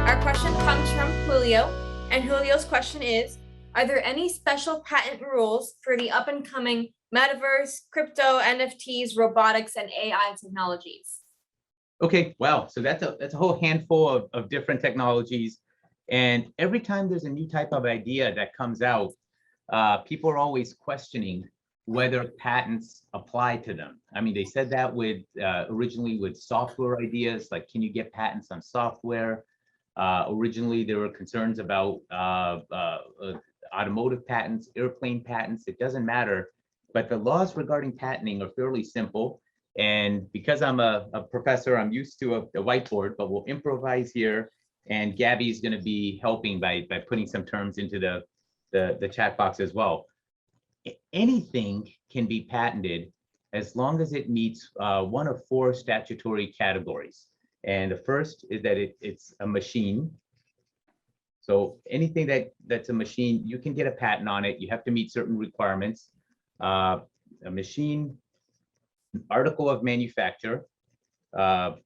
Our question comes from Julio, and Julio's question is, are there any special patent rules for the up-and-coming Metaverse, crypto, NFTs, robotics, and AI technologies? Okay, wow. So that's a whole handful of different technologies. And every time there's a new type of idea that comes out, people are always questioning whether patents apply to them. I mean, they said that with originally with software ideas, like can you get patents on software? Originally, there were concerns about automotive patents, airplane patents. It doesn't matter. But the laws regarding patenting are fairly simple. And because I'm a professor, I'm used to a whiteboard, but we'll improvise here. And Gabby is going to be helping by putting some terms into the chat box as well. Anything can be patented as long as it meets one of four statutory categories. And the first is that it's a machine. So anything that's a machine, you can get a patent on it. You have to meet certain requirements. A machine, an article of manufacture. Abby,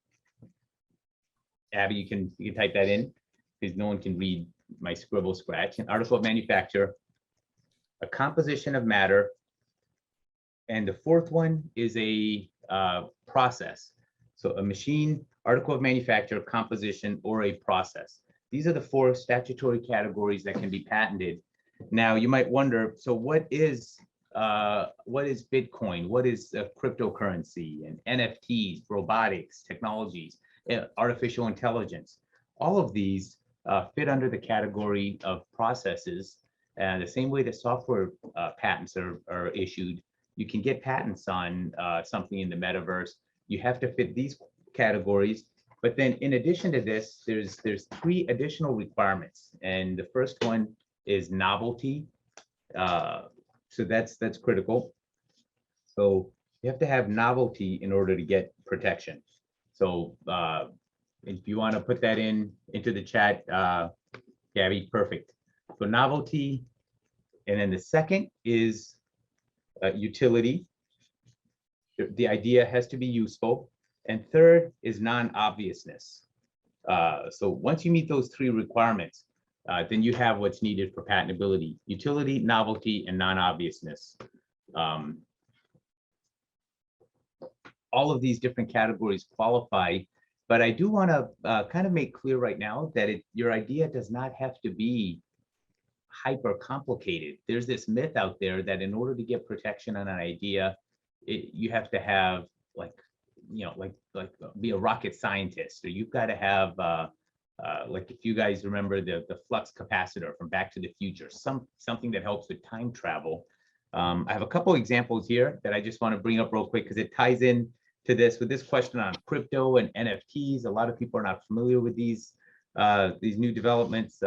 you can type that in because no one can read my scribble scratch. An article of manufacture, a composition of matter, and the fourth one is a process. So a machine, article of manufacture, composition, or a process. These are the four statutory categories that can be patented. Now you might wonder, so what is Bitcoin? What is cryptocurrency and NFTs, robotics, technologies, artificial intelligence? All of these fit under the category of processes. And the same way the software patents are issued, you can get patents on something in the metaverse. You have to fit these categories. But then in addition to this, there's three additional requirements. And the first one is novelty. So that's critical. So you have to have novelty in order to get protection. So if you want to put that into the chat, Gabby, perfect. So novelty, and then the second is utility. The idea has to be useful. And third is non-obviousness. So once you meet those three requirements, then you have what's needed for patentability: utility, novelty, and non-obviousness. All of these different categories qualify, but I do want to kind of make clear right now that your idea does not have to be hyper complicated. There's this myth out there that in order to get protection on an idea, you have to have like be a rocket scientist, or you've got to have like if you guys remember the flux capacitor from Back to the Future, something that helps with time travel. I have a couple examples here that I just want to bring up real quick because it ties in to this with this question on crypto and NFTs. A lot of people are not familiar with these new developments,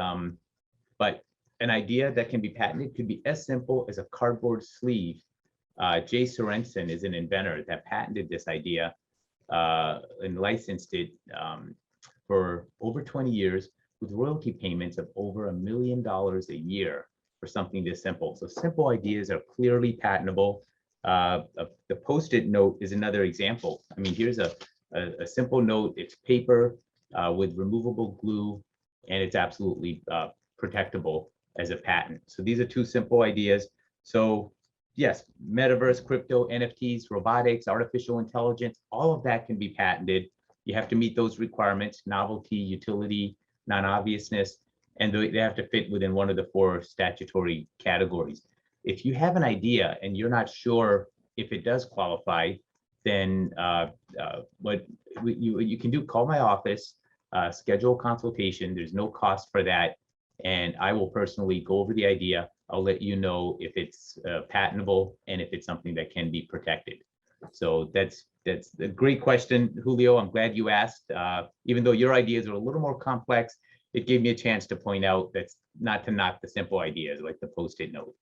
but an idea that can be patented could be as simple as a cardboard sleeve. Jay Sorensen is an inventor that patented this idea and licensed it for over 20 years with royalty payments of over $1 million a year for something this simple. So simple ideas are clearly patentable. The Post-it note is another example. I mean, here's a simple note. It's paper with removable glue, and it's absolutely protectable as a patent. So these are two simple ideas. So yes, metaverse, crypto, NFTs, robotics, artificial intelligence, all of that can be patented. You have to meet those requirements: novelty, utility, non-obviousness, and they have to fit within one of the four statutory categories. If you have an idea and you're not sure if it does qualify, then what you can do, call my office, schedule a consultation. There's no cost for that. And I will personally go over the idea. I'll let you know if it's patentable and if it's something that can be protected. So that's a great question, Julio. I'm glad you asked. Even though your ideas are a little more complex, it gave me a chance to point out that's not to knock the simple ideas like the Post-it note.